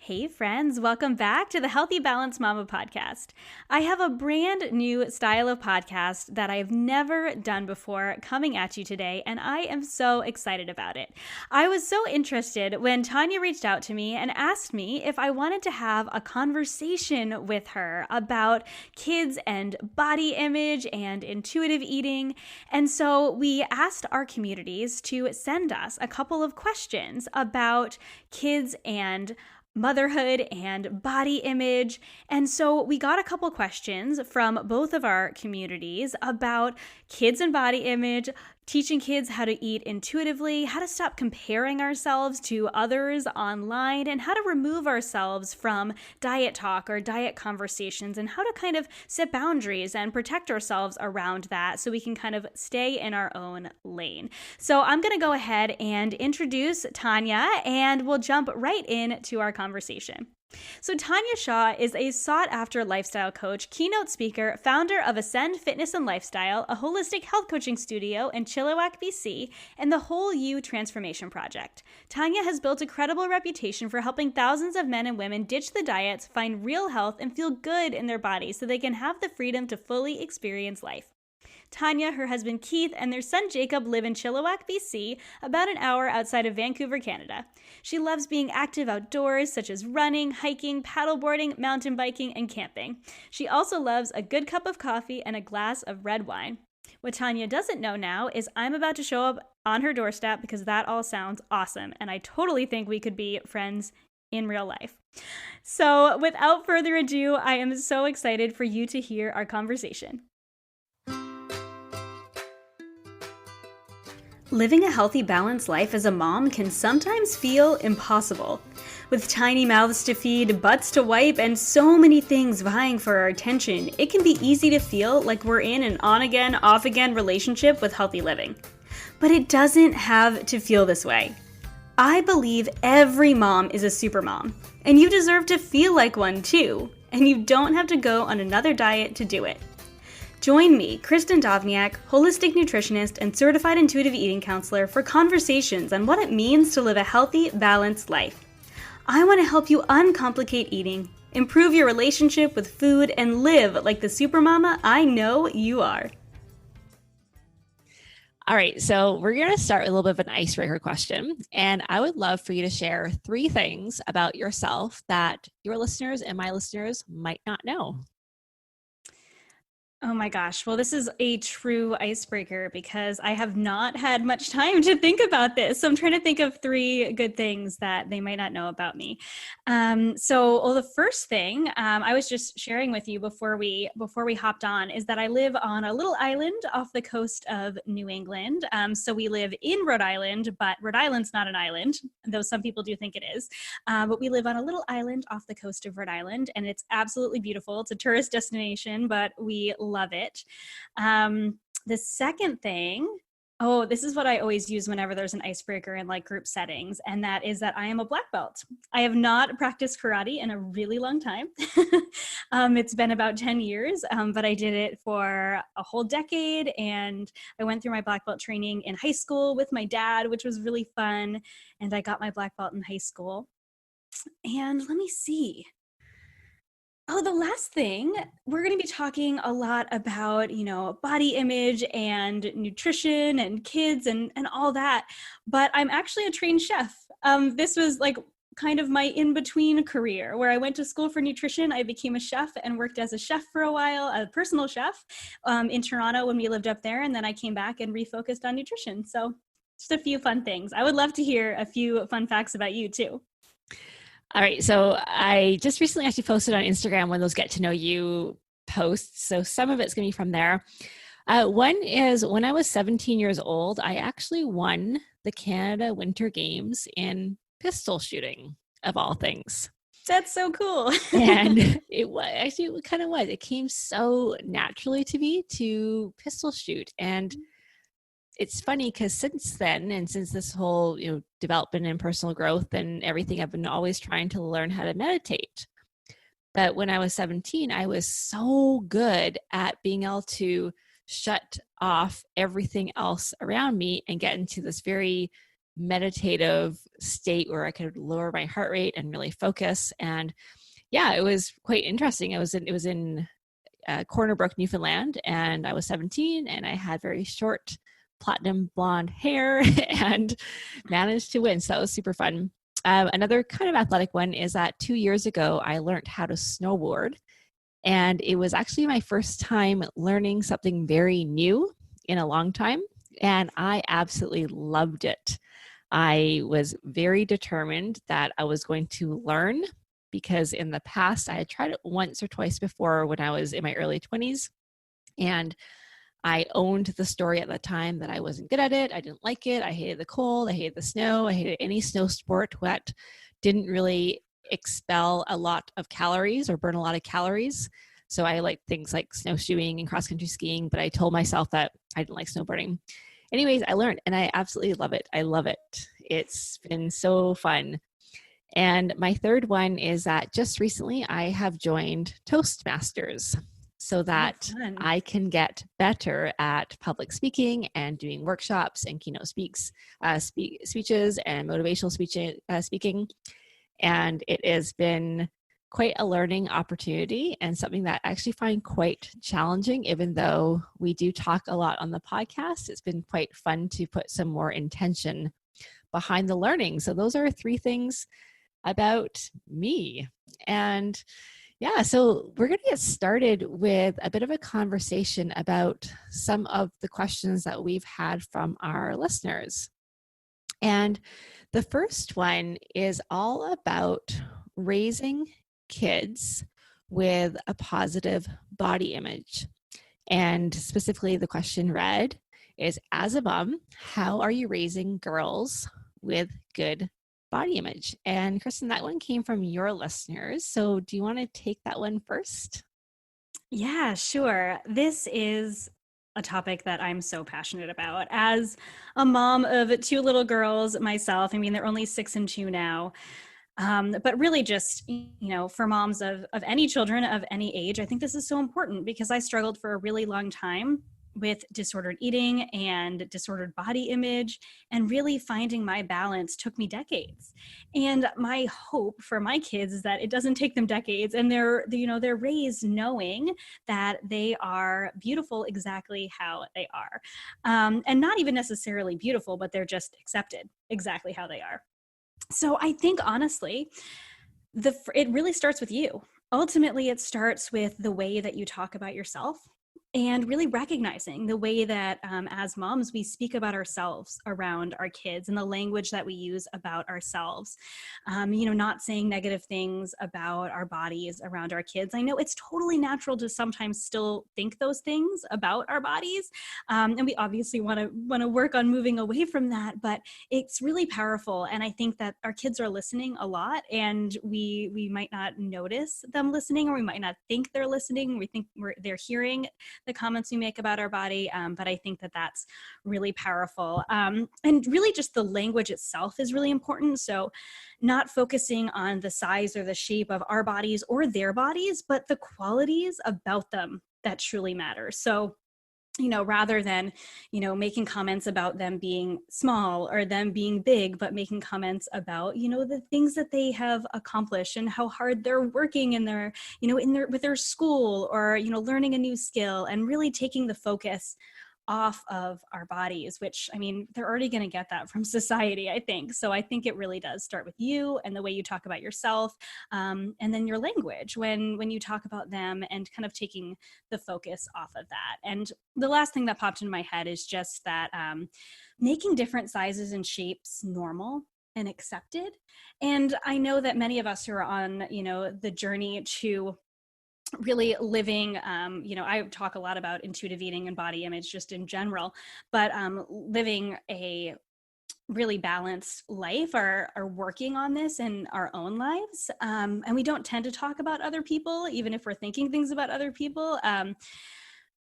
Hey friends, welcome back to the Healthy Balanced Mama podcast. I have a brand new style of podcast that I have never done before coming at you today, and I am so excited about it. I was so interested when Tanya reached out to me and asked me if I wanted to have a conversation with her about kids and body image and intuitive eating. And so we asked our communities to send us a couple of questions about kids and motherhood and body image. And so we got a couple questions from both of our communities about kids and body image, teaching kids how to eat intuitively, how to stop comparing ourselves to others online, and how to remove ourselves from diet talk or diet conversations, and how to kind of set boundaries and protect ourselves around that so we can kind of stay in our own lane. So I'm going to go ahead and introduce Tanya, and we'll jump right into our conversation. So Tanya Shaw is a sought-after lifestyle coach, keynote speaker, founder of Ascend Fitness and Lifestyle, a holistic health coaching studio in Chilliwack, BC, and the Whole You Transformation Project. Tanya has built a credible reputation for helping thousands of men and women ditch the diets, find real health, and feel good in their bodies so they can have the freedom to fully experience life. Tanya, her husband Keith, and their son Jacob live in Chilliwack, BC, about an hour outside of Vancouver, Canada. She loves being active outdoors, such as running, hiking, paddleboarding, mountain biking, and camping. She also loves a good cup of coffee and a glass of red wine. What Tanya doesn't know now is I'm about to show up on her doorstep because that all sounds awesome, and I totally think we could be friends in real life. So without further ado, I am so excited for you to hear our conversation. Living a healthy, balanced life as a mom can sometimes feel impossible. With tiny mouths to feed, butts to wipe, and so many things vying for our attention, it can be easy to feel like we're in an on-again, off-again relationship with healthy living. But it doesn't have to feel this way. I believe every mom is a super mom, and you deserve to feel like one too, and you don't have to go on another diet to do it. Join me, Kristin Dovbniak, holistic nutritionist and certified intuitive eating counselor, for conversations on what it means to live a healthy, balanced life. I want to help you uncomplicate eating, improve your relationship with food, and live like the supermama I know you are. All right, so we're going to start with a little bit of an icebreaker question, and I would love for you to share 3 things about yourself that your listeners and my listeners might not know. Oh my gosh. Well, this is a true icebreaker because I have not had much time to think about this. So I'm trying to think of 3 good things that they might not know about me. The first thing I was just sharing with you before we hopped on is that I live on a little island off the coast of New England. So we live in Rhode Island, but Rhode Island's not an island, though some people do think it is. But we live on a little island off the coast of Rhode Island, and it's absolutely beautiful. It's a tourist destination, but we love it. The second thing, this is what I always use whenever there's an icebreaker in like group settings, and that is that I am a black belt. I have not practiced karate in a really long time. It's been about 10 years, but I did it for a whole decade, and I went through my black belt training in high school with my dad, which was really fun, and I got my black belt in high school. And let me see. The last thing, we're going to be talking a lot about, body image and nutrition and kids and all that, but I'm actually a trained chef. This was like kind of my in-between career where I went to school for nutrition. I became a chef and worked as a chef for a while, a personal chef in Toronto when we lived up there. And then I came back and refocused on nutrition. So just a few fun things. I would love to hear a few fun facts about you too. All right, so I just recently actually posted on Instagram one of those get to know you posts. So some of it's going to be from there. One is when I was 17 years old, I actually won the Canada Winter Games in pistol shooting, of all things. That's so cool. And it kind of was. It came so naturally to me to pistol shoot. And it's funny because since then, and since this whole, development and personal growth and everything, I've been always trying to learn how to meditate. But when I was 17, I was so good at being able to shut off everything else around me and get into this very meditative state where I could lower my heart rate and really focus. And yeah, it was quite interesting. It was in Corner Brook, Newfoundland, and I was 17, and I had very short platinum blonde hair and managed to win. So that was super fun. Another kind of athletic one is that 2 years ago, I learned how to snowboard. And it was actually my first time learning something very new in a long time. And I absolutely loved it. I was very determined that I was going to learn, because in the past I had tried it once or twice before when I was in my early 20s. And I owned the story at the time that I wasn't good at it. I didn't like it. I hated the cold. I hated the snow. I hated any snow sport that didn't really expel a lot of calories or burn a lot of calories. So I liked things like snowshoeing and cross-country skiing, but I told myself that I didn't like snowboarding. Anyways, I learned and I absolutely love it. I love it. It's been so fun. And my third one is that just recently I have joined Toastmasters so that I can get better at public speaking and doing workshops and keynote speeches and motivational speaking. And it has been quite a learning opportunity and something that I actually find quite challenging, even though we do talk a lot on the podcast. It's been quite fun to put some more intention behind the learning. So those are 3 things about me. And yeah, so we're going to get started with a bit of a conversation about some of the questions that we've had from our listeners. And the first one is all about raising kids with a positive body image. And specifically, the question read is, as a mom, how are you raising girls with good body image? And Kristin, that one came from your listeners. So do you want to take that one first? Yeah, sure. This is a topic that I'm so passionate about. As a mom of 2 little girls myself, I mean, they're only 6 and 2 now. But really just, for moms of any children of any age, I think this is so important because I struggled for a really long time with disordered eating and disordered body image, and really finding my balance took me decades. And my hope for my kids is that it doesn't take them decades, and they're raised knowing that they are beautiful exactly how they are, and not even necessarily beautiful, but they're just accepted exactly how they are. So I think honestly, it really starts with you. Ultimately, it starts with the way that you talk about yourself, and really recognizing the way that as moms, we speak about ourselves around our kids and the language that we use about ourselves. Not saying negative things about our bodies around our kids. I know it's totally natural to sometimes still think those things about our bodies. And we obviously want to work on moving away from that, but it's really powerful. And I think that our kids are listening a lot, and we might not notice them listening, or we might not think they're listening. We think they're hearing the comments we make about our body, but I think that that's really powerful. And really just the language itself is really important. So not focusing on the size or the shape of our bodies or their bodies, but the qualities about them that truly matter. So rather than, making comments about them being small or them being big, but making comments about, the things that they have accomplished and how hard they're working in their, with their school, or, learning a new skill, and really taking the focus off of our bodies, which, I mean, they're already going to get that from society, I think. So I think it really does start with you and the way you talk about yourself, and then your language when you talk about them, and kind of taking the focus off of that. And the last thing that popped in my head is just that making different sizes and shapes normal and accepted. And I know that many of us who are on, the journey to really living, I talk a lot about intuitive eating and body image just in general, but living a really balanced life, are working on this in our own lives. And we don't tend to talk about other people, even if we're thinking things about other people.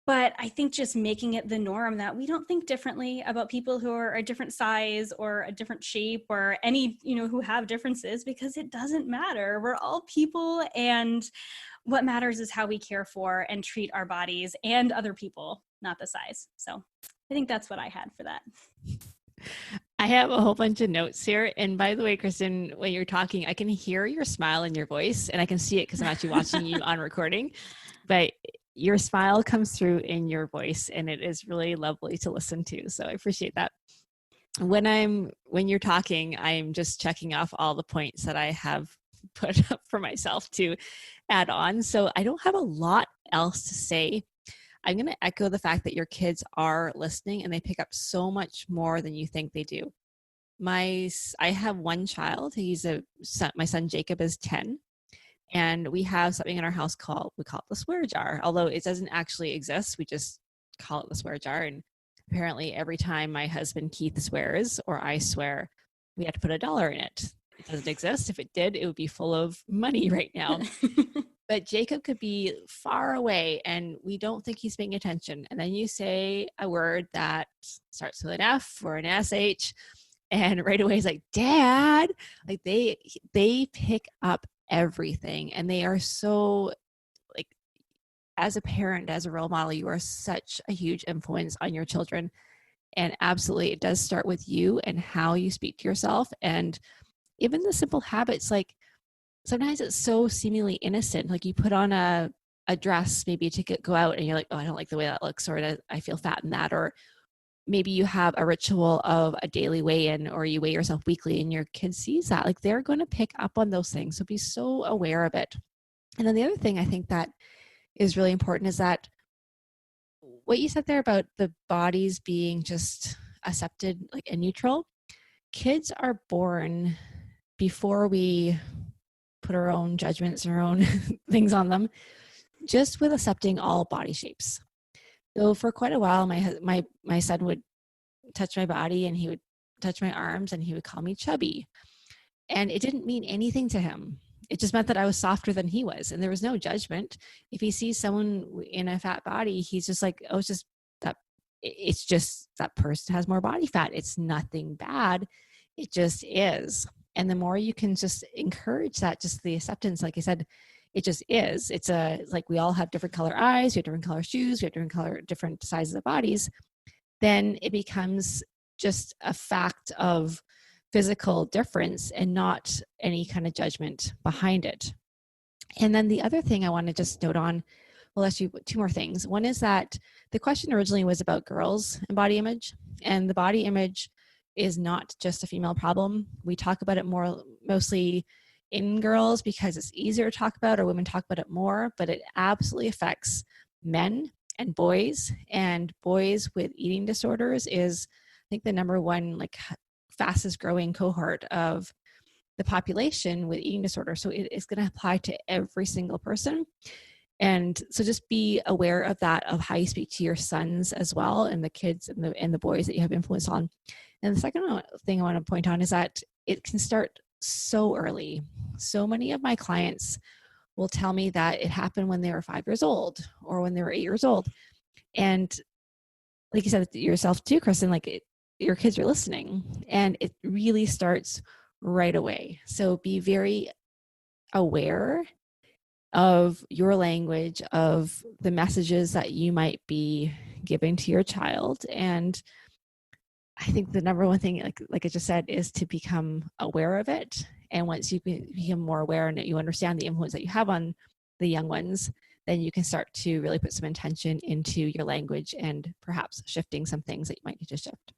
But I think just making it the norm that we don't think differently about people who are a different size or a different shape, or any, who have differences, because it doesn't matter. We're all people, and what matters is how we care for and treat our bodies and other people, not the size. So I think that's what I had for that. I have a whole bunch of notes here. And by the way, Kristin, when you're talking, I can hear your smile in your voice, and I can see it because I'm actually watching you on recording. But your smile comes through in your voice, and it is really lovely to listen to. So I appreciate that. When you're talking, I'm just checking off all the points that I have put up for myself to add on. So I don't have a lot else to say. I'm going to echo the fact that your kids are listening and they pick up so much more than you think they do. I have one child. My son Jacob is 10, and we have something in our house we call it the swear jar. Although it doesn't actually exist, we just call it the swear jar. And apparently every time my husband Keith swears or I swear, we have to put $1 in it. It doesn't exist. If it did, it would be full of money right now. But Jacob could be far away and we don't think he's paying attention. And then you say a word that starts with an F or an SH, and right away he's like, Dad. Like they pick up everything, and they are so, like, as a parent, as a role model, you are such a huge influence on your children. And absolutely, it does start with you and how you speak to yourself. And even the simple habits, like sometimes it's so seemingly innocent. Like you put on a dress maybe to go out and you're like, oh, I don't like the way that looks, or I feel fat in that. Or maybe you have a ritual of a daily weigh-in, or you weigh yourself weekly and your kid sees that. Like they're going to pick up on those things. So be so aware of it. And then the other thing I think that is really important is that what you said there about the bodies being just accepted, like, and neutral. Kids are born before we put our own judgments and our own things on them, just with accepting all body shapes. So for quite a while, my son would touch my body and he would touch my arms and he would call me chubby. And it didn't mean anything to him. It just meant that I was softer than he was. And there was no judgment. If he sees someone in a fat body, he's just like, oh, it's just that person has more body fat. It's nothing bad. It just is. And the more you can just encourage that, just the acceptance, like I said, it just is. It's like we all have different color eyes, we have different color shoes, we have different sizes of bodies. Then it becomes just a fact of physical difference and not any kind of judgment behind it. And then the other thing I want to just note on, well, actually 2 more things. One is that the question originally was about girls and body image, and the body image is not just a female problem. We talk about it mostly in girls because it's easier to talk about, or women talk about it more, but it absolutely affects men and boys with eating disorders is, I think, the number one, like, fastest growing cohort of the population with eating disorder. So it is going to apply to every single person. And so just be aware of that, of how you speak to your sons as well, and the kids and the boys that you have influence on. And the second thing I want to point on is that it can start so early. So many of my clients will tell me that it happened when they were 5 years old or when they were 8 years old. And like you said yourself too, Kristin, like your kids are listening, and it really starts right away. So be very aware of your language, of the messages that you might be giving to your child. And I think the number one thing, like I just said, is to become aware of it. And once you become more aware and you understand the influence that you have on the young ones, then you can start to really put some intention into your language and perhaps shifting some things that you might need to shift.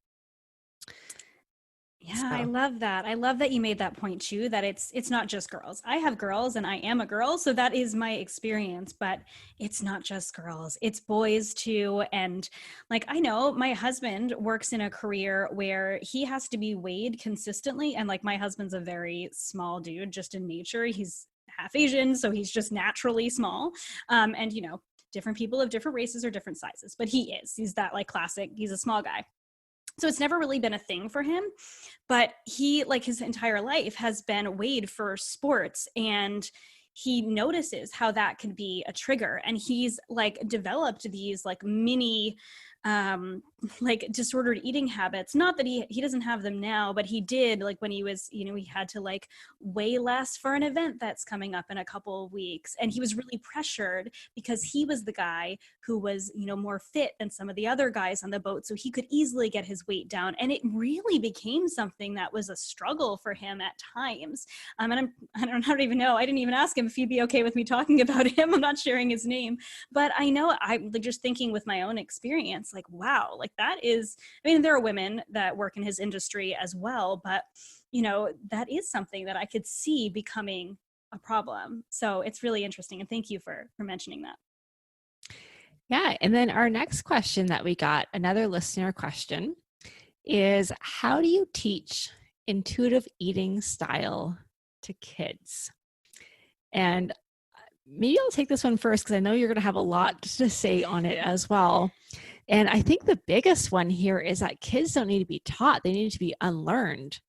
Yeah, so. I love that. I love that you made that point too, that it's not just girls. I have girls and I am a girl, so that is my experience, but it's not just girls, it's boys too. And like, I know my husband works in a career where he has to be weighed consistently. And like, my husband's a very small dude, just in nature. He's half Asian, so he's just naturally small. And you know, different people of different races or different sizes, but he's that like classic, he's a small guy. So it's never really been a thing for him, but he, like, his entire life has been weighed for sports, and he notices how that can be a trigger. And he's like developed these like mini like disordered eating habits. Not that he doesn't have them now, but he did, like when he was, he had to like weigh less for an event that's coming up in a couple of weeks. And he was really pressured because he was the guy who was, more fit than some of the other guys on the boat. So he could easily get his weight down. And it really became something that was a struggle for him at times. And I don't even know. I didn't even ask him if he'd be okay with me talking about him. I'm not sharing his name, but I know I'm just thinking with my own experience, like, wow, like that is, I mean, there are women that work in his industry as well, but that is something that I could see becoming a problem. So it's really interesting. And thank you for mentioning that. Yeah. And then our next question that we got, another listener question, is how do you teach intuitive eating style to kids? And maybe I'll take this one first because I know you're going to have a lot to say on it as well. And I think the biggest one here is that kids don't need to be taught, they need to be unlearned.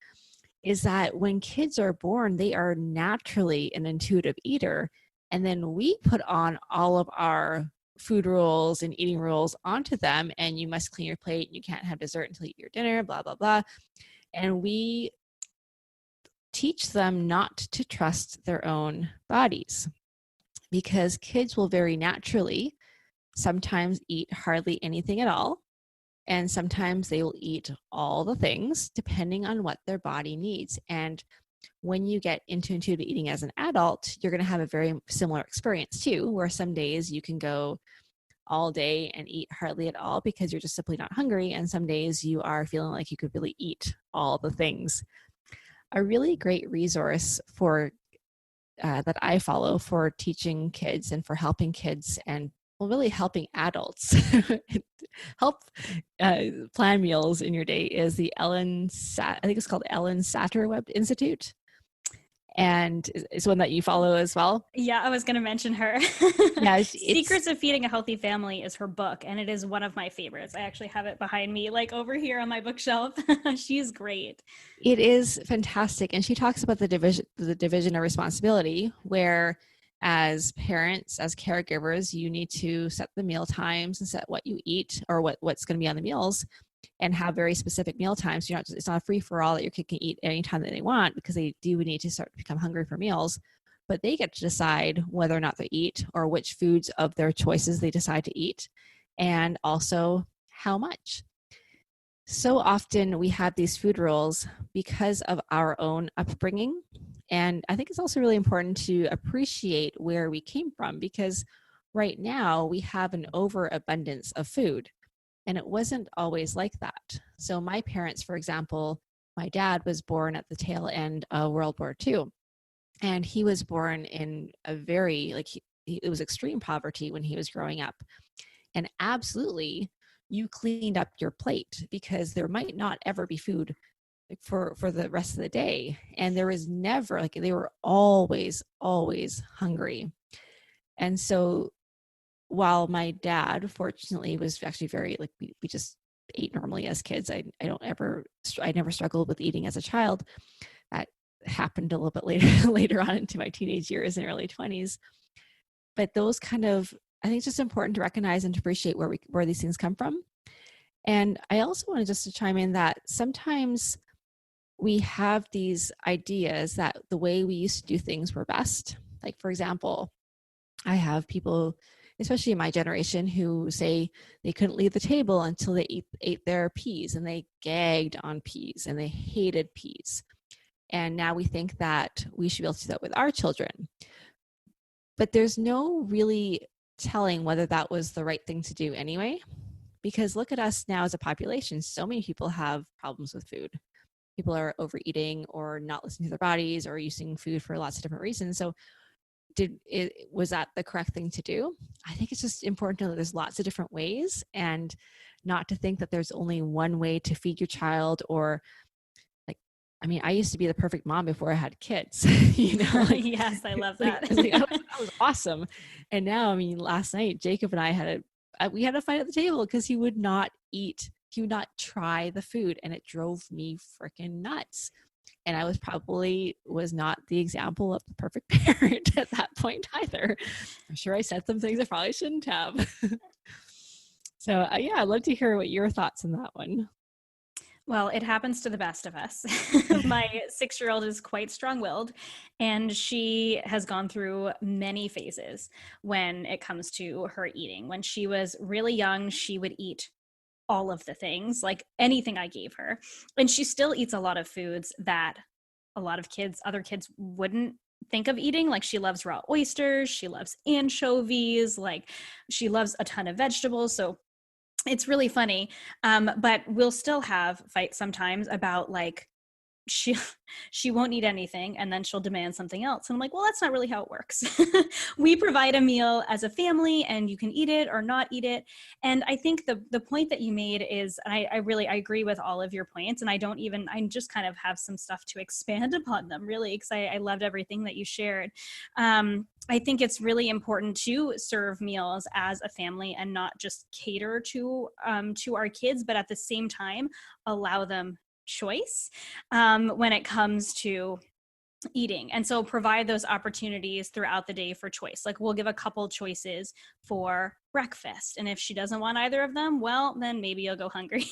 Is that when kids are born, they are naturally an intuitive eater. And then we put on all of our food rules and eating rules onto them. And you must clean your plate. You can't have dessert until you eat your dinner, blah, blah, blah. And we teach them not to trust their own bodies because kids will very naturally sometimes eat hardly anything at all. And sometimes they will eat all the things depending on what their body needs. And when you get into intuitive eating as an adult, you're going to have a very similar experience too, where some days you can go all day and eat hardly at all because you're just simply not hungry. And some days you are feeling like you could really eat all the things. A really great resource for that I follow for teaching kids and for helping kids and really helping adults help plan meals in your day is the I think it's called Ellen Satter Web Institute. And it's one that you follow as well. Yeah, I was going to mention her. Yeah, Secrets of Feeding a Healthy Family is her book, and it is one of my favorites. I actually have it behind me, like over here on my bookshelf. She's great. It is fantastic. And she talks about the division of responsibility, where as parents, as caregivers, you need to set the meal times and set what you eat or what's going to be on the meals and have very specific meal times. It's not a free for all that your kid can eat anytime that they want because they do need to start to become hungry for meals, but they get to decide whether or not they eat or which foods of their choices they decide to eat and also how much. So often we have these food rules because of our own upbringing. And I think it's also really important to appreciate where we came from because right now we have an overabundance of food and it wasn't always like that. So my parents, for example, my dad was born at the tail end of World War II and he was born in a very, it was extreme poverty when he was growing up. And absolutely, you cleaned up your plate because there might not ever be food for the rest of the day. And there was never, they were always hungry. And so while my dad, fortunately, was actually very, we just ate normally as kids. I never struggled with eating as a child. That happened a little bit later on into my teenage years and early 20s. But those kind of, I think it's just important to recognize and to appreciate where these things come from. And I also wanted just to chime in that sometimes we have these ideas that the way we used to do things were best. Like, for example, I have people, especially in my generation, who say they couldn't leave the table until they ate their peas, and they gagged on peas and they hated peas. And now we think that we should be able to do that with our children. But there's no really telling whether that was the right thing to do anyway. Because look at us now as a population. So many people have problems with food. People are overeating or not listening to their bodies or using food for lots of different reasons. So was that the correct thing to do? I think it's just important to know that there's lots of different ways and not to think that there's only one way to feed your child or I used to be the perfect mom before I had kids, Yes, I love that. I was awesome. And now, last night, Jacob and I we had a fight at the table because he would not eat. He would not try the food. And it drove me freaking nuts. And I was not the example of the perfect parent at that point either. I'm sure I said some things I probably shouldn't have. So yeah, I'd love to hear what your thoughts on that one. Well, it happens to the best of us. My 6-year-old is quite strong-willed, and she has gone through many phases when it comes to her eating. When she was really young, she would eat all of the things, like anything I gave her. And she still eats a lot of foods that a lot of other kids wouldn't think of eating. Like she loves raw oysters, she loves anchovies, like she loves a ton of vegetables. So it's really funny. But we'll still have fights sometimes about like she she won't eat anything and then she'll demand something else, and I'm like, well, that's not really how it works. We provide a meal as a family and you can eat it or not eat it. And I think the point that you made is, and I agree with all of your points, and I just kind of have some stuff to expand upon them, really, because I loved everything that you shared. I think it's really important to serve meals as a family and not just cater to our kids, but at the same time allow them choice when it comes to eating. And so provide those opportunities throughout the day for choice. Like we'll give a couple choices for breakfast. And if she doesn't want either of them, well, then maybe you'll go hungry.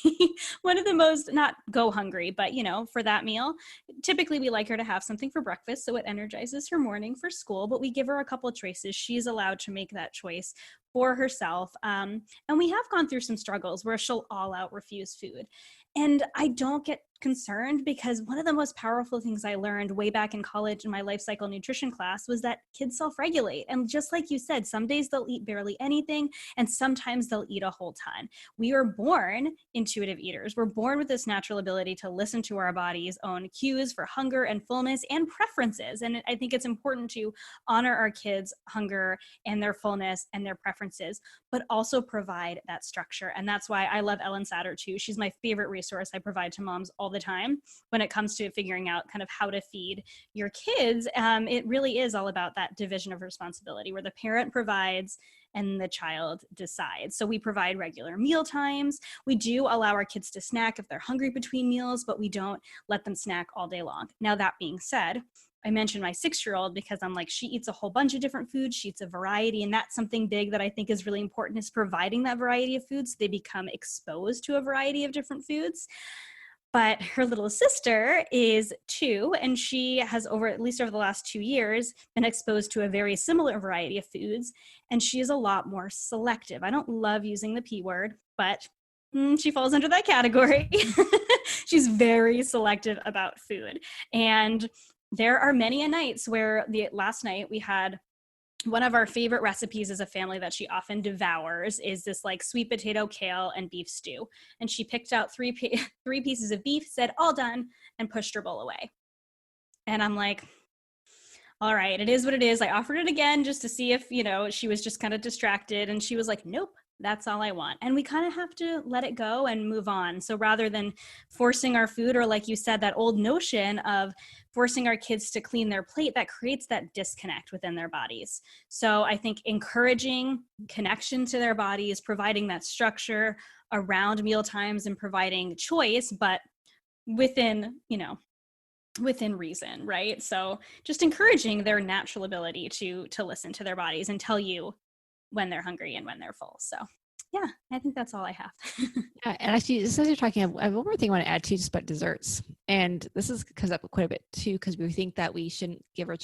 One of the most, not go hungry, but for that meal, typically we like her to have something for breakfast. So it energizes her morning for school, but we give her a couple choices. She's allowed to make that choice for herself. And we have gone through some struggles where she'll all out refuse food. And I don't get concerned, because one of the most powerful things I learned way back in college in my life cycle nutrition class was that kids self-regulate. And just like you said, some days they'll eat barely anything, and sometimes they'll eat a whole ton. We are born intuitive eaters. We're born with this natural ability to listen to our body's own cues for hunger and fullness and preferences. And I think it's important to honor our kids' hunger and their fullness and their preferences, but also provide that structure. And that's why I love Ellen Satter too. She's my favorite resource I provide to moms all the time when it comes to figuring out kind of how to feed your kids. It really is all about that division of responsibility where the parent provides and the child decides. So we provide regular meal times. We do allow our kids to snack if they're hungry between meals, but we don't let them snack all day long. Now, that being said, I mentioned my 6-year-old because I'm like, she eats a whole bunch of different foods. She eats a variety. And that's something big that I think is really important, is providing that variety of foods. So they become exposed to a variety of different foods. But her little sister is 2, and she has at least over the last 2 years, been exposed to a very similar variety of foods. And she is a lot more selective. I don't love using the P word, but she falls under that category. She's very selective about food. And there are many nights where last night we had one of our favorite recipes as a family that she often devours is this like sweet potato, kale, and beef stew. And she picked out three pieces of beef, said, all done, and pushed her bowl away. And I'm like, all right, it is what it is. I offered it again just to see if, she was just kind of distracted. And she was like, nope, that's all I want. And we kind of have to let it go and move on. So rather than forcing our food, or like you said, that old notion of forcing our kids to clean their plate, that creates that disconnect within their bodies. So I think encouraging connection to their bodies, providing that structure around meal times and providing choice, but within reason, right? So just encouraging their natural ability to listen to their bodies and tell you when they're hungry and when they're full. So yeah, I think that's all I have. Yeah, and actually, just as you're talking, I have one more thing I want to add too, just about desserts. And this comes up quite a bit too, because we think that we shouldn't give our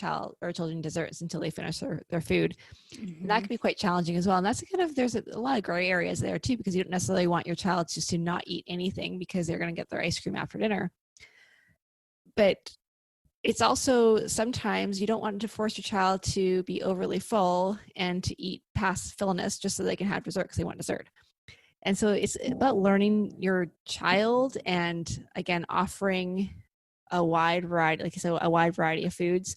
children desserts until they finish their food. Mm-hmm. And that can be quite challenging as well. And that's there's a lot of gray areas there too, because you don't necessarily want your child just to not eat anything because they're going to get their ice cream after dinner. But it's also sometimes you don't want to force your child to be overly full and to eat past fullness just so they can have dessert because they want dessert. And so it's about learning your child and, again, offering a wide variety, like I said, a wide variety of foods.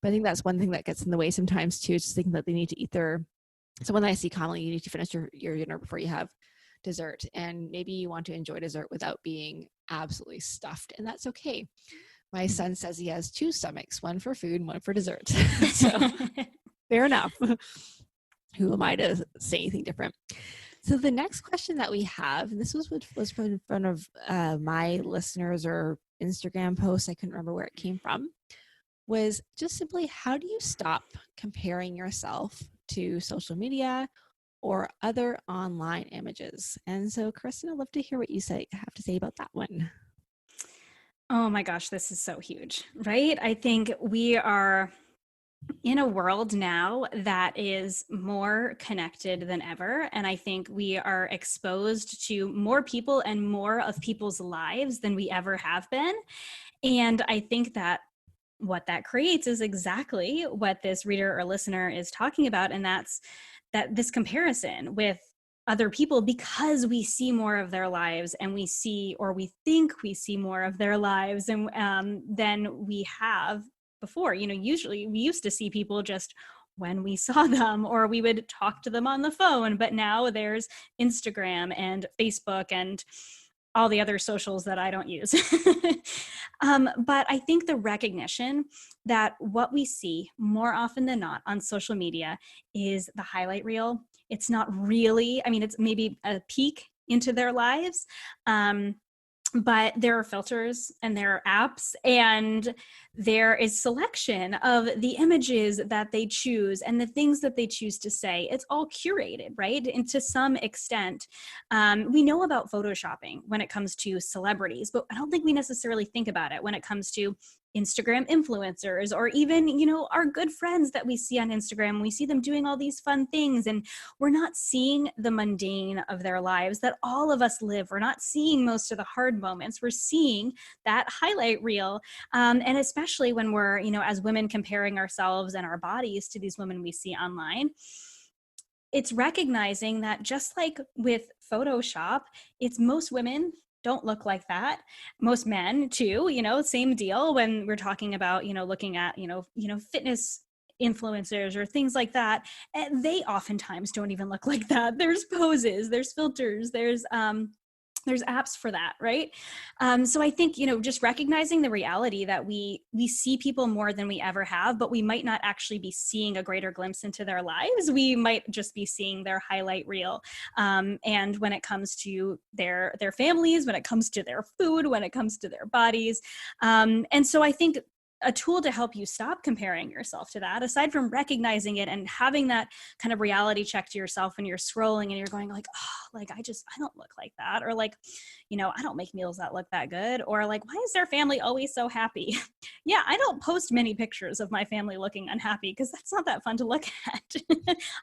But I think that's one thing that gets in the way sometimes too, is just thinking that they need to eat so one that I see commonly, you need to finish your dinner before you have dessert. And maybe you want to enjoy dessert without being absolutely stuffed, and that's okay. My son says he has 2 stomachs, one for food and one for dessert. So fair enough. Who am I to say anything different? So the next question that we have, and this was in front of my listeners or Instagram posts, I couldn't remember where it came from, was just simply, how do you stop comparing yourself to social media or other online images. And so, Kristin, I'd love to hear what you have to say about that one. Oh my gosh, this is so huge, right? I think we are in a world now that is more connected than ever. And I think we are exposed to more people and more of people's lives than we ever have been. And I think that what that creates is exactly what this reader or listener is talking about. And that's that this comparison with other people, because we see more of their lives and we see, or we think we see more of their lives and than we have before. Usually we used to see people just when we saw them, or we would talk to them on the phone, but now there's Instagram and Facebook and all the other socials that I don't use. But I think the recognition that what we see more often than not on social media is the highlight reel. It's not really, it's maybe a peek into their lives. But there are filters and there are apps, and there is selection of the images that they choose and the things that they choose to say. It's all curated, right? And to some extent, we know about photoshopping when it comes to celebrities, but I don't think we necessarily think about it when it comes to Instagram influencers, or even, our good friends that we see on Instagram. We see them doing all these fun things, and we're not seeing the mundane of their lives that all of us live. We're not seeing most of the hard moments. We're seeing that highlight reel. And especially when we're, as women, comparing ourselves and our bodies to these women we see online, it's recognizing that just like with Photoshop, it's most women don't look like that. Most men too, same deal when we're talking about, looking at, fitness influencers or things like that. And they oftentimes don't even look like that. There's poses, there's filters, there's apps for that, right? So I think, just recognizing the reality that we see people more than we ever have, but we might not actually be seeing a greater glimpse into their lives. We might just be seeing their highlight reel. And when it comes to their families, when it comes to their food, when it comes to their bodies. And so I think a tool to help you stop comparing yourself to that, aside from recognizing it and having that kind of reality check to yourself when you're scrolling and you're going like, oh, like, I don't look like that. Or like, I don't make meals that look that good. Or like, why is their family always so happy? Yeah, I don't post many pictures of my family looking unhappy because that's not that fun to look at.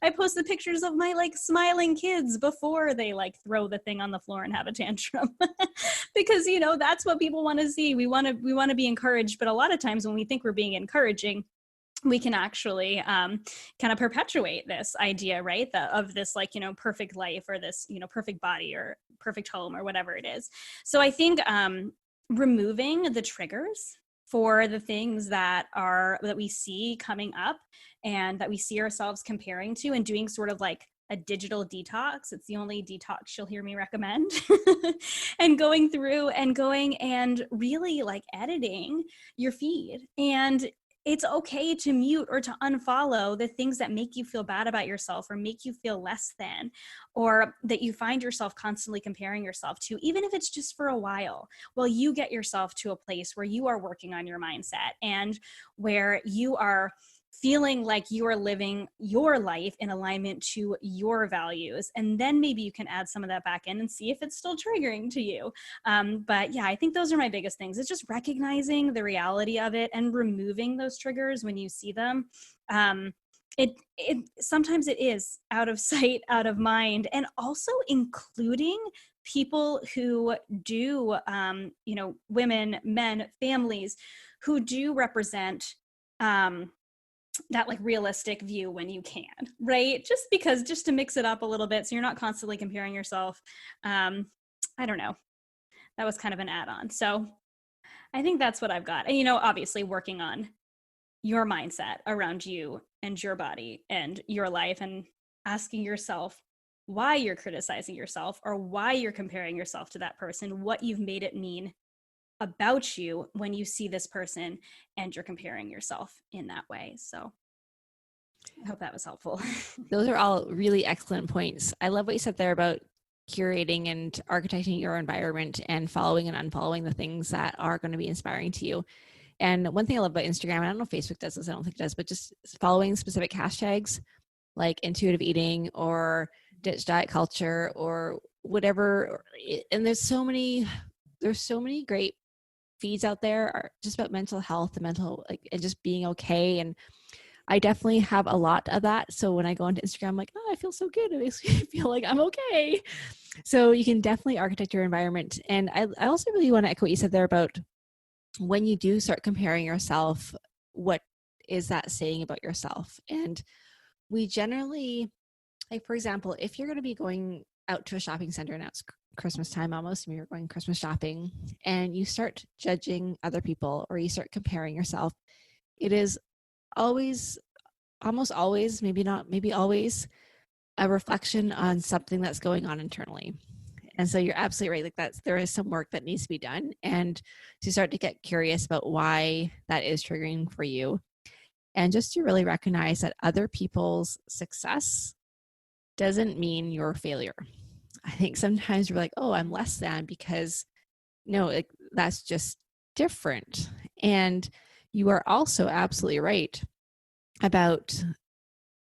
I post the pictures of my like smiling kids before they like throw the thing on the floor and have a tantrum. Because, that's what people want to see. We want to be encouraged. But a lot of times when we think we're being encouraging, we can actually kind of perpetuate this idea, right? Of this like, perfect life, or this, perfect body or perfect home or whatever it is. So I think removing the triggers for the things that we see coming up and that we see ourselves comparing to, and doing sort of like a digital detox. It's the only detox you'll hear me recommend. And going through and really like editing your feed. And it's okay to mute or to unfollow the things that make you feel bad about yourself, or make you feel less than, or that you find yourself constantly comparing yourself to, even if it's just for a while you get yourself to a place where you are working on your mindset and where you are feeling like you are living your life in alignment to your values. And then maybe you can add some of that back in and see if it's still triggering to you. But yeah, I think those are my biggest things. It's just recognizing the reality of it and removing those triggers when you see them. It sometimes it is out of sight, out of mind, and also including people who do, women, men, families who do represent, that like realistic view when you can, right? Just to mix it up a little bit so you're not constantly comparing yourself. I don't know. That was kind of an add-on. So I think that's what I've got. And, obviously working on your mindset around you and your body and your life, and asking yourself why you're criticizing yourself or why you're comparing yourself to that person, what you've made it mean about you when you see this person and you're comparing yourself in that way. So I hope that was helpful. Those are all really excellent points. I love what you said there about curating and architecting your environment and following and unfollowing the things that are going to be inspiring to you. And one thing I love about Instagram, I don't know if Facebook does this, I don't think it does, but just following specific hashtags like intuitive eating or ditch diet culture or whatever. And there's so many great feeds out there are just about mental health and and just being okay. And I definitely have a lot of that. So when I go onto Instagram, I'm like, oh, I feel so good. It makes me feel like I'm okay. So you can definitely architect your environment. And I also really want to echo what you said there about when you do start comparing yourself, what is that saying about yourself? And we generally, like, for example, if you're going to be going out to a shopping center and it's Christmas time almost, and you're going Christmas shopping and you start judging other people or you start comparing yourself, it is almost always, maybe not, maybe always, a reflection on something that's going on internally. And so you're absolutely right. Like there is some work that needs to be done, and to start to get curious about why that is triggering for you, and just to really recognize that other people's success doesn't mean your failure. I think sometimes we're like, oh, I'm less than because no, that's just different. And you are also absolutely right about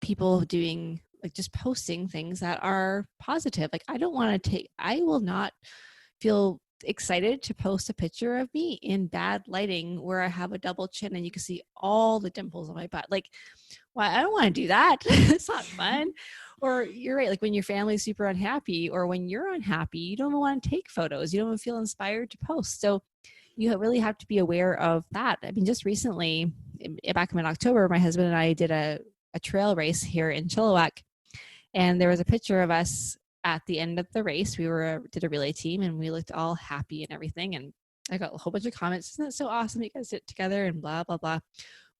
people doing, like, just posting things that are positive. Like, I will not feel excited to post a picture of me in bad lighting where I have a double chin and you can see all the dimples on my butt. Like, why? I don't want to do that. It's not fun. Or you're right, like when your family's super unhappy or when you're unhappy, you don't want to take photos. You don't feel inspired to post. So you really have to be aware of that. I mean, just recently, back in October, my husband and I did a trail race here in Chilliwack, and there was a picture of us at the end of the race. We did a relay team and we looked all happy and everything. And I got a whole bunch of comments. Isn't that so awesome? You guys did it together and blah, blah, blah.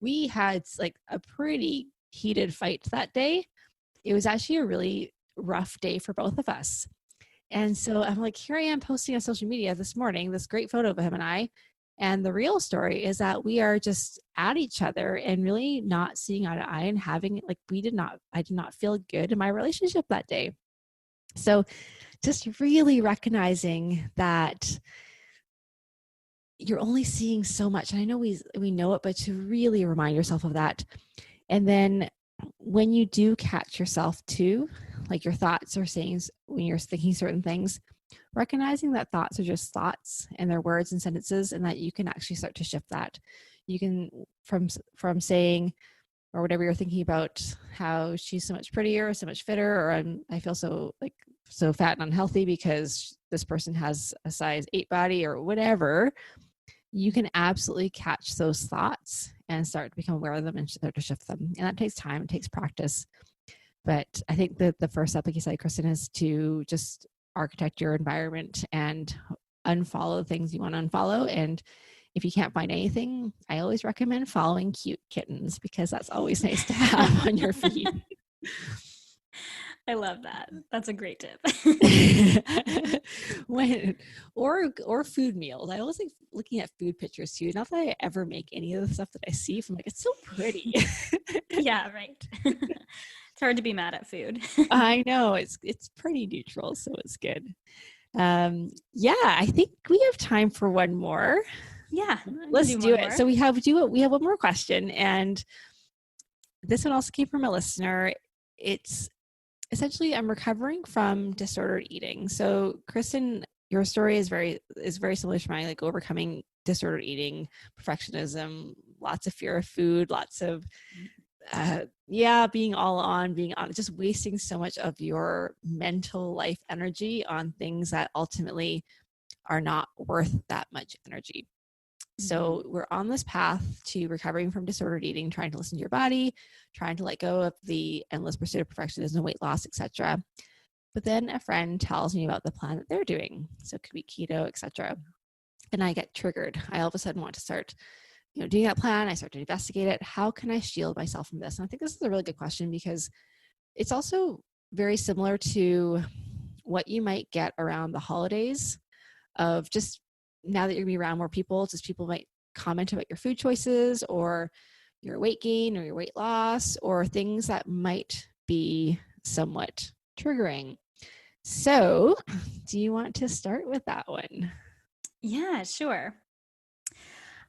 We had like a pretty heated fight that day. It was actually a really rough day for both of us. And so I'm like, here I am posting on social media this morning, this great photo of him and I. And the real story is that we are just at each other and really not seeing eye to eye and having, like, I did not feel good in my relationship that day. So just really recognizing that you're only seeing so much. And I know we know it, but to really remind yourself of that. And then when you do catch yourself too, like your thoughts are saying, when you're thinking certain things, recognizing that thoughts are just thoughts and they're words and sentences, and that you can actually start to shift that. You can, from saying, or whatever you're thinking about, how she's so much prettier, so much fitter, or I feel so fat and unhealthy because this person has a size 8 body, or whatever. You can absolutely catch those thoughts and start to become aware of them and start to shift them. And that takes time, it takes practice. But I think that the first step, like you said, Kristin, is to just architect your environment and unfollow things you want to unfollow. And if you can't find anything, I always recommend following cute kittens, because that's always nice to have on your feed. I love that. That's a great tip. or food meals. I always think looking at food pictures too. Not that I ever make any of the stuff that I see. I'm like, it's so pretty. Yeah, right. It's hard to be mad at food. I know, it's pretty neutral, so it's good. Yeah, I think we have time for one more. Yeah, let's do it. So we have one more question, and this one also came from a listener. It's essentially, I'm recovering from disordered eating. So Kristin, your story is very similar to mine, like overcoming disordered eating, perfectionism, lots of fear of food, lots of being on, just wasting so much of your mental life energy on things that ultimately are not worth that much energy. So we're on this path to recovering from disordered eating, trying to listen to your body, trying to let go of the endless pursuit of perfectionism, weight loss, etc. But then a friend tells me about the plan that they're doing. So it could be keto, etc. And I get triggered. I all of a sudden want to start, doing that plan. I start to investigate it. How can I shield myself from this? And I think this is a really good question, because it's also very similar to what you might get around the holidays, of just, now that you're gonna be around more people, just people might comment about your food choices or your weight gain or your weight loss, or things that might be somewhat triggering. So do you want to start with that one? Yeah, sure.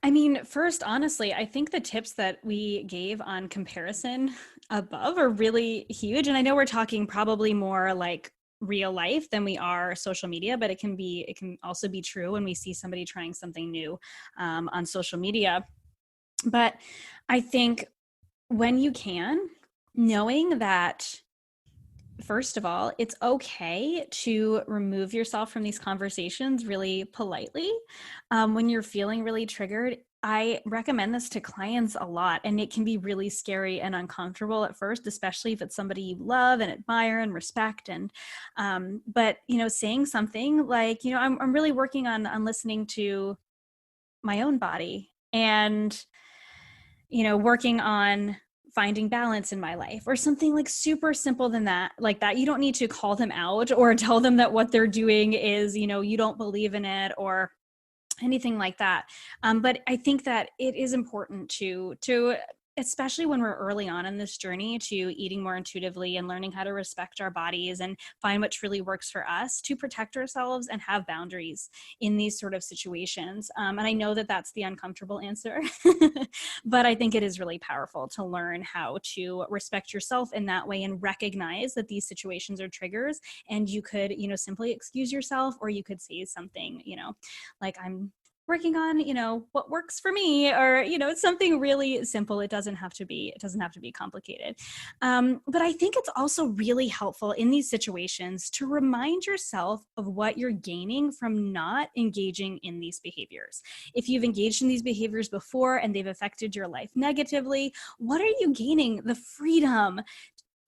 I mean, first, honestly, I think the tips that we gave on comparison above are really huge. And I know we're talking probably more like real life than we are social media, but it can also be true when we see somebody trying something new on social media. But I think when you can, knowing that first of all, it's okay to remove yourself from these conversations really politely. When you're feeling really triggered, I recommend this to clients a lot, and it can be really scary and uncomfortable at first, especially if it's somebody you love and admire and respect. And but saying something like, I'm really working on listening to my own body, and working on finding balance in my life, or something like super simple than that, like that. You don't need to call them out or tell them that what they're doing is, you don't believe in it or anything like that. But I think that it is important to especially when we're early on in this journey to eating more intuitively and learning how to respect our bodies and find what really works for us, to protect ourselves and have boundaries in these sort of situations. And I know that that's the uncomfortable answer, but I think it is really powerful to learn how to respect yourself in that way and recognize that these situations are triggers, and you could, simply excuse yourself, or you could say something, like, I'm working on, what works for me, or, it's something really simple. It doesn't have to be complicated. But I think it's also really helpful in these situations to remind yourself of what you're gaining from not engaging in these behaviors. If you've engaged in these behaviors before and they've affected your life negatively, what are you gaining? The freedom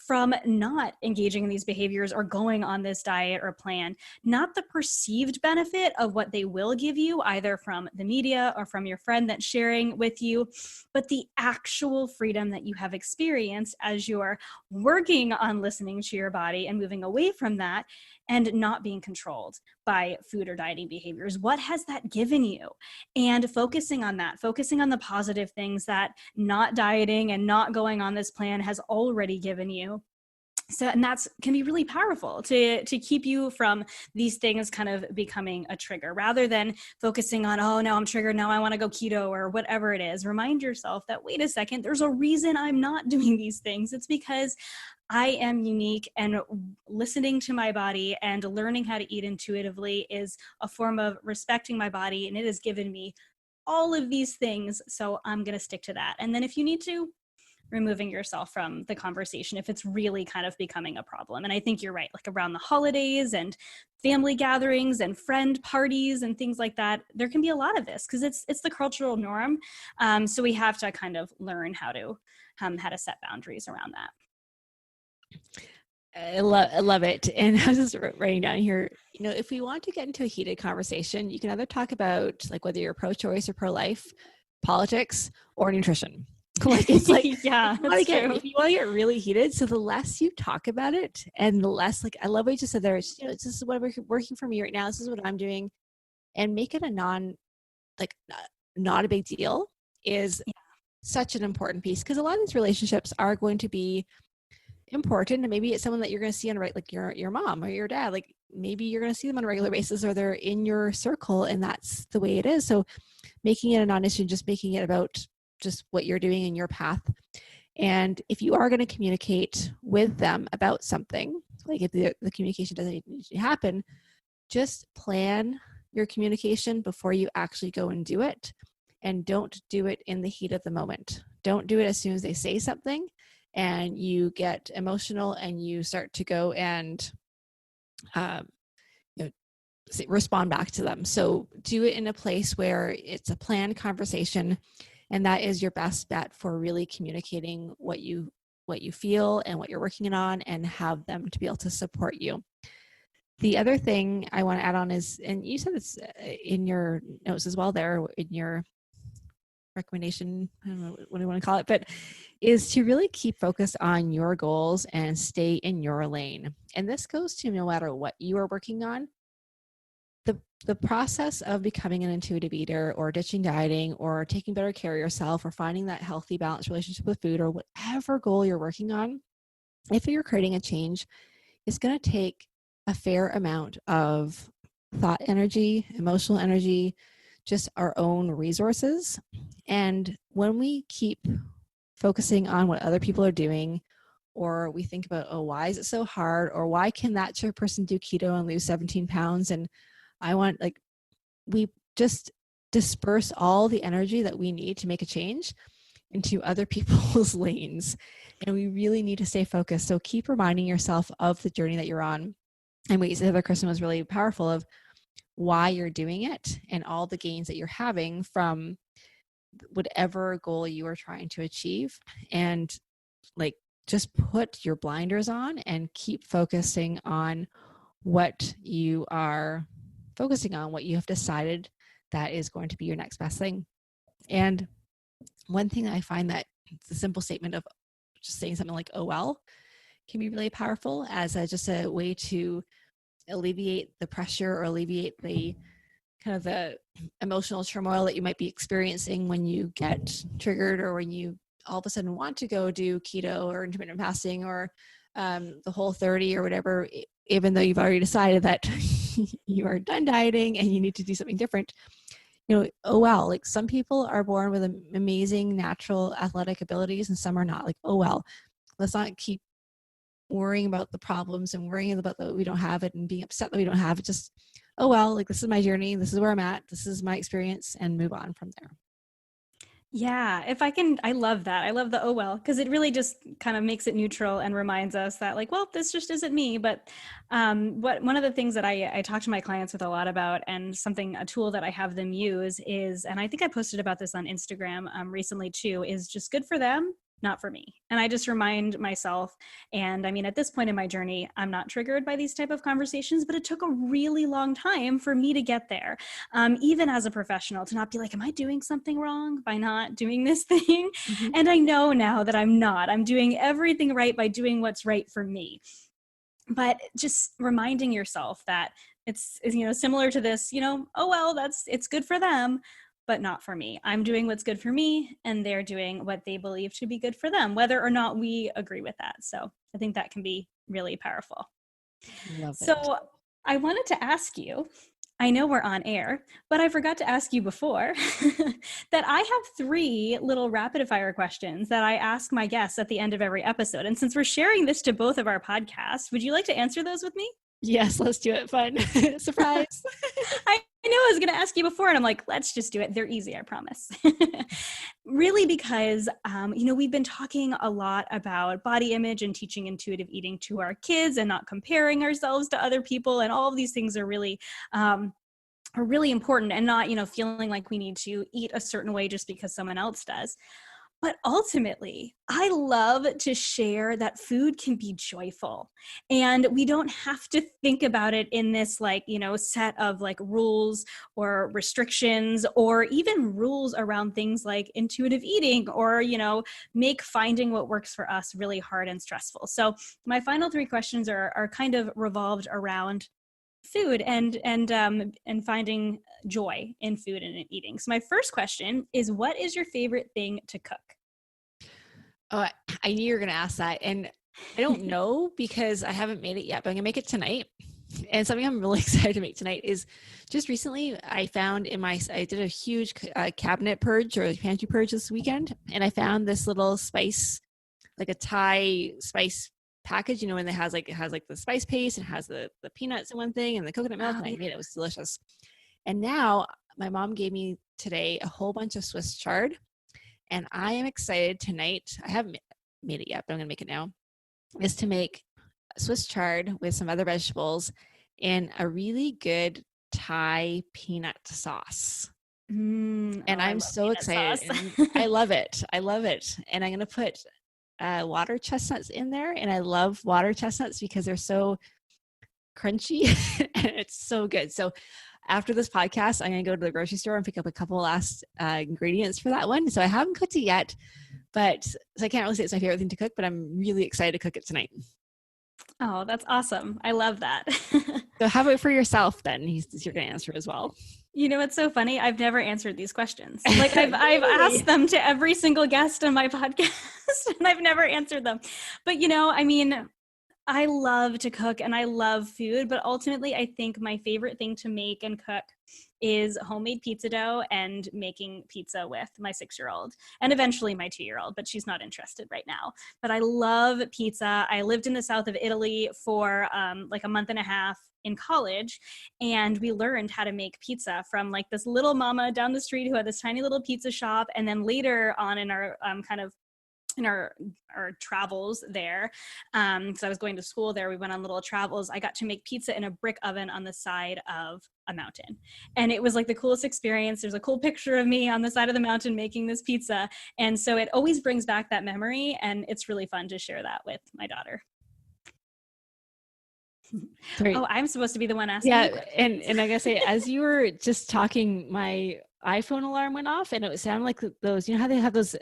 from not engaging in these behaviors or going on this diet or plan, not the perceived benefit of what they will give you, either from the media or from your friend that's sharing with you, but the actual freedom that you have experienced as you're working on listening to your body and moving away from that and not being controlled by food or dieting behaviors. What has that given you? And focusing on that, focusing on the positive things that not dieting and not going on this plan has already given you. So, and that's can be really powerful to keep you from these things kind of becoming a trigger, rather than focusing on, oh, now I'm triggered, now I want to go keto or whatever it is. Remind yourself that, wait a second, there's a reason I'm not doing these things. It's because I am unique, and listening to my body and learning how to eat intuitively is a form of respecting my body, and it has given me all of these things. So I'm going to stick to that. And then if you need to, removing yourself from the conversation if it's really kind of becoming a problem. And I think you're right, like around the holidays and family gatherings and friend parties and things like that, there can be a lot of this because it's the cultural norm. So we have to kind of learn how to set boundaries around that. I love it. And I was just writing down here, if we want to get into a heated conversation, you can either talk about like whether you're pro-choice or pro-life, politics, or nutrition. Like it's like, yeah, if you want to get really heated, so the less you talk about it and the less, like, I love what you just said there. It's, this is what working for me right now. This is what I'm doing, and make it a not a big deal is such an important piece, because a lot of these relationships are going to be important, and maybe it's someone that you're going to see on like your mom or your dad. Like maybe you're going to see them on a regular basis, or they're in your circle, and that's the way it is. So making it a non-issue, just making it about just what you're doing in your path. And if you are going to communicate with them about something, like if the communication doesn't need to happen, just plan your communication before you actually go and do it. And don't do it in the heat of the moment. Don't do it as soon as they say something and you get emotional and you start to go and respond back to them. So do it in a place where it's a planned conversation, and that is your best bet for really communicating what you feel and what you're working on, and have them to be able to support you. The other thing I want to add on is, and you said this in your notes as well there, in your recommendation, I don't know what you want to call it, but is to really keep focused on your goals and stay in your lane. And this goes to no matter what you are working on. The process of becoming an intuitive eater, or ditching dieting, or taking better care of yourself, or finding that healthy, balanced relationship with food, or whatever goal you're working on, if you're creating a change, it's going to take a fair amount of thought energy, emotional energy, just our own resources. And when we keep focusing on what other people are doing, or we think about, oh, why is it so hard? Or why can that person do keto and lose 17 pounds? And I want, like, we just disperse all the energy that we need to make a change into other people's lanes. And we really need to stay focused. So keep reminding yourself of the journey that you're on. And what you said there, Kristin, was really powerful, of why you're doing it and all the gains that you're having from whatever goal you are trying to achieve. And like, just put your blinders on and keep focusing on what you are focusing on, what you have decided that is going to be your next best thing. And one thing I find that the simple statement of just saying something like, oh, well, can be really powerful as just a way to alleviate the pressure or alleviate the kind of the emotional turmoil that you might be experiencing when you get triggered, or when you all of a sudden want to go do keto or intermittent fasting or the Whole30 or whatever, even though you've already decided that you are done dieting and you need to do something different. You know, oh, well, like, some people are born with amazing natural athletic abilities and some are not. Like, oh, well, let's not keep worrying about the problems and worrying about that we don't have it and being upset that we don't have it. Just, oh, well, like, this is my journey. This is where I'm at. This is my experience, and move on from there. Yeah, if I can, I love that. I love the, oh, well, because it really just kind of makes it neutral and reminds us that, like, well, this just isn't me. But one of the things that I talk to my clients with a lot about, and a tool that I have them use is, and I think I posted about this on Instagram recently too, is just good for them, not for me. And I just remind myself, and I mean, at this point in my journey, I'm not triggered by these type of conversations, but it took a really long time for me to get there. Even as a professional, to not be like, am I doing something wrong by not doing this thing? Mm-hmm. And I know now that I'm not. I'm doing everything right by doing what's right for me. But just reminding yourself that it's, you know, similar to this, you know, oh, well, it's good for them, but not for me. I'm doing what's good for me, and they're doing what they believe to be good for them, whether or not we agree with that. So I think that can be really powerful. Love it. So I wanted to ask you, I know we're on air, but I forgot to ask you before that I have 3 little rapid fire questions that I ask my guests at the end of every episode. And since we're sharing this to both of our podcasts, would you like to answer those with me? Yes, let's do it. Fun. Surprise. I know I was going to ask you before, and I'm like, let's just do it. They're easy, I promise. Really, because, you know, we've been talking a lot about body image and teaching intuitive eating to our kids and not comparing ourselves to other people. And all of these things are really important, and not, you know, feeling like we need to eat a certain way just because someone else does. But ultimately, I love to share that food can be joyful, and we don't have to think about it in this, like, you know, set of like rules or restrictions, or even rules around things like intuitive eating, or, you know, make finding what works for us really hard and stressful. So my final 3 questions are kind of revolved around food and finding joy in food and in eating. So my first question is, what is your favorite thing to cook? Oh, I knew you were going to ask that. And I don't know because I haven't made it yet, but I'm going to make it tonight. And something I'm really excited to make tonight is, just recently I found I did a huge cabinet purge or pantry purge this weekend. And I found this little spice, like a Thai spice package, you know, when it has like the spice paste, and has the peanuts in one thing and the coconut milk, and I made it. It was delicious. And now my mom gave me today a whole bunch of Swiss chard, and I am excited tonight. I haven't made it yet, but I'm gonna make it now, is to make Swiss chard with some other vegetables in a really good Thai peanut sauce. And I'm so excited. I love it. And I'm gonna put water chestnuts in there, and I love water chestnuts because they're so crunchy and it's so good. So after this podcast, I'm going to go to the grocery store and pick up a couple last ingredients for that one. So I haven't cooked it yet, but so I can't really say it's my favorite thing to cook, but I'm really excited to cook it tonight. Oh, that's awesome. I love that. So how about for yourself then? You're going to answer as well. You know, it's so funny. I've never answered these questions. Like I've asked them to every single guest on my podcast and I've never answered them. But, you know, I mean, I love to cook and I love food, but ultimately I think my favorite thing to make and cook is homemade pizza dough and making pizza with my 6-year-old and eventually my 2-year-old, but she's not interested right now. But I love pizza. I lived in the south of Italy for like a month and a half in college, and we learned how to make pizza from like this little mama down the street who had this tiny little pizza shop. And then later on in our in our travels there, so I was going to school there, we went on little travels, I got to make pizza in a brick oven on the side of a mountain, and it was like the coolest experience. There's a cool picture of me on the side of the mountain making this pizza, and so it always brings back that memory, and it's really fun to share that with my daughter. Great. Oh, I'm supposed to be the one asking. Yeah, and I gotta say, as you were just talking, my iPhone alarm went off, and it sounded like those, you know how they have those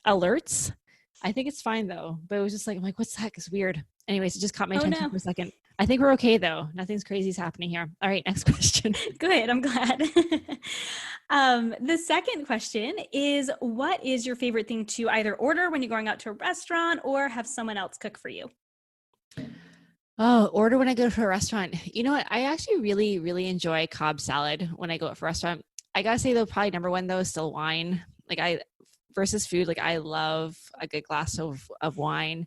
alerts? I think it's fine though, but it was just like, I'm like, what's that? It's weird. Anyways, it just caught my attention for a second. I think we're okay though. Nothing's crazy is happening here. All right, next question. Good, I'm glad. The second question is, what is your favorite thing to either order when you're going out to a restaurant or have someone else cook for you? Oh, order when I go to a restaurant. You know what? I actually really, really enjoy Cobb salad when I go out for a restaurant. I gotta say though, probably number one though is still wine. Like versus food, like I love a good glass of wine.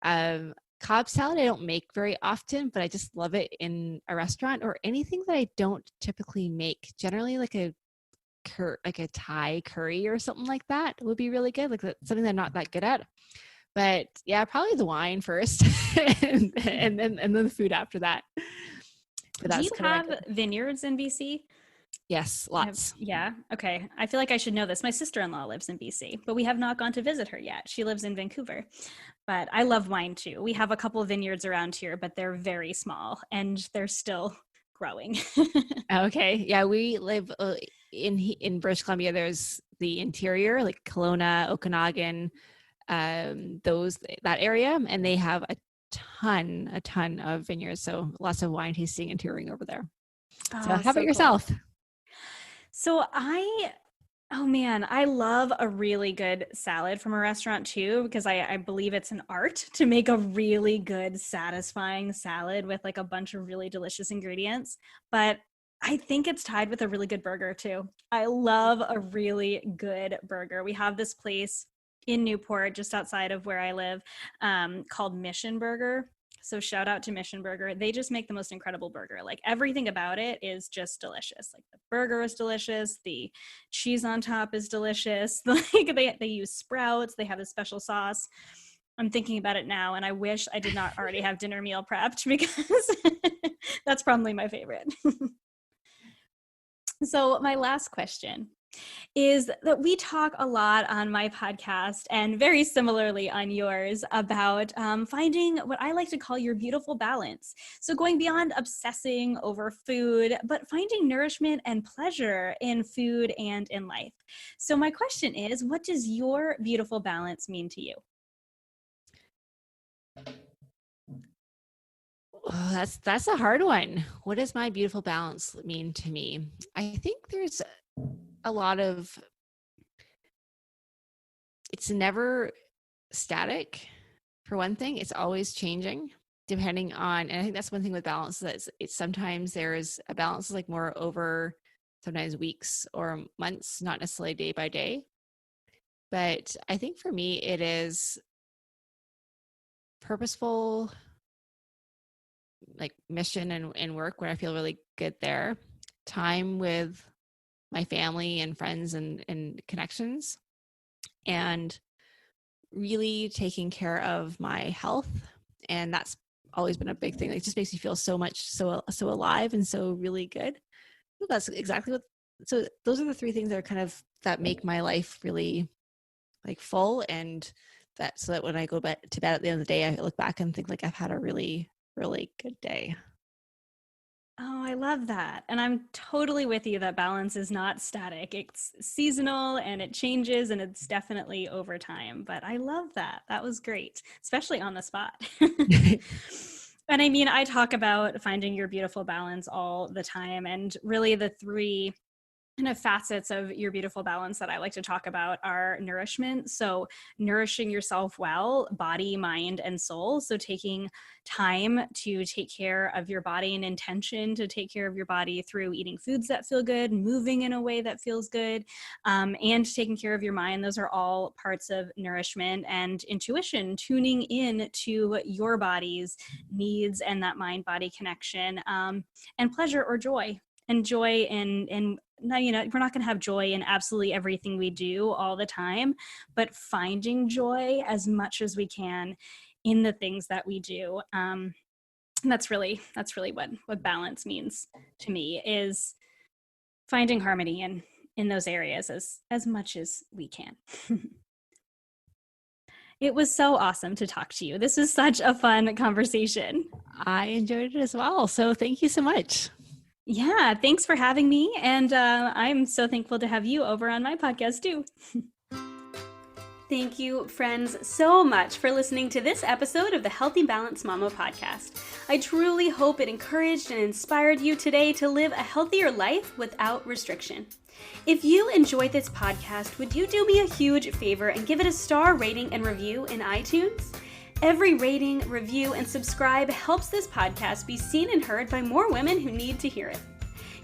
Cobb salad I don't make very often, but I just love it in a restaurant or anything that I don't typically make. Generally like a Thai curry or something like that would be really good. Like something that I'm not that good at. But yeah, probably the wine first and then the food after that. But do you have vineyards in BC? Yes, lots. Yeah. Okay. I feel like I should know this. My sister-in-law lives in BC, but we have not gone to visit her yet. She lives in Vancouver. But I love wine too. We have a couple of vineyards around here, but they're very small and they're still growing. Okay. Yeah, we live in British Columbia. There's the interior, like Kelowna, Okanagan, that area, and they have a ton of vineyards. So lots of wine tasting and touring over there. So how about yourself? Cool. So I love a really good salad from a restaurant too, because I believe it's an art to make a really good, satisfying salad with like a bunch of really delicious ingredients. But I think it's tied with a really good burger too. I love a really good burger. We have this place in Newport, just outside of where I live, called Mission Burger. So shout out to Mission Burger. They just make the most incredible burger. Like everything about it is just delicious. Like the burger is delicious. The cheese on top is delicious. Like they use sprouts. They have a special sauce. I'm thinking about it now, and I wish I did not already have dinner meal prepped because that's probably my favorite. So my last question is that we talk a lot on my podcast and very similarly on yours about finding what I like to call your beautiful balance. So going beyond obsessing over food, but finding nourishment and pleasure in food and in life. So my question is, what does your beautiful balance mean to you? Oh, that's a hard one. What does my beautiful balance mean to me? I think there's a lot of, it's never static. For one thing, it's always changing depending on, and I think that's one thing with balance, that it's sometimes there's a balance like more over sometimes weeks or months, not necessarily day by day. But I think for me, it is purposeful, like mission and work where I feel really good there. Time with my family and friends and connections, and really taking care of my health. And that's always been a big thing. It just makes me feel so alive and so really good. Well, that's exactly what, so those are the three things that are kind of, that make my life really like full, and that, so that when I go to bed at the end of the day, I look back and think like I've had a really, really good day. Oh, I love that. And I'm totally with you that balance is not static. It's seasonal and it changes, and it's definitely over time. But I love that. That was great, especially on the spot. And I mean, I talk about finding your beautiful balance all the time. And really the three kind of facets of your beautiful balance that I like to talk about are nourishment. So nourishing yourself well, body, mind, and soul. So taking time to take care of your body and intention to take care of your body through eating foods that feel good, moving in a way that feels good, and taking care of your mind. Those are all parts of nourishment. And intuition, tuning in to your body's needs and that mind-body connection, and pleasure or joy. And joy in now, we're not going to have joy in absolutely everything we do all the time, but finding joy as much as we can in the things that we do. And that's really what balance means to me, is finding harmony in those areas as much as we can. It was so awesome to talk to you. This was such a fun conversation. I enjoyed it as well. So thank you so much. Yeah, thanks for having me. And I'm so thankful to have you over on my podcast too. Thank you, friends, so much for listening to this episode of the Healthy Balance Mama podcast. I truly hope it encouraged and inspired you today to live a healthier life without restriction. If you enjoyed this podcast, would you do me a huge favor and give it a star rating and review in iTunes? Every rating, review, and subscribe helps this podcast be seen and heard by more women who need to hear it.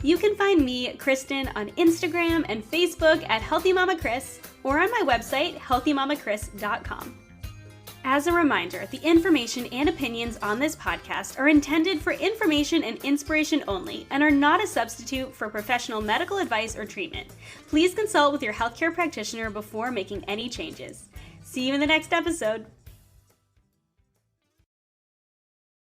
You can find me, Kristin, on Instagram and Facebook at Healthy Mama Kris, or on my website, healthymamakris.com. As a reminder, the information and opinions on this podcast are intended for information and inspiration only and are not a substitute for professional medical advice or treatment. Please consult with your healthcare practitioner before making any changes. See you in the next episode.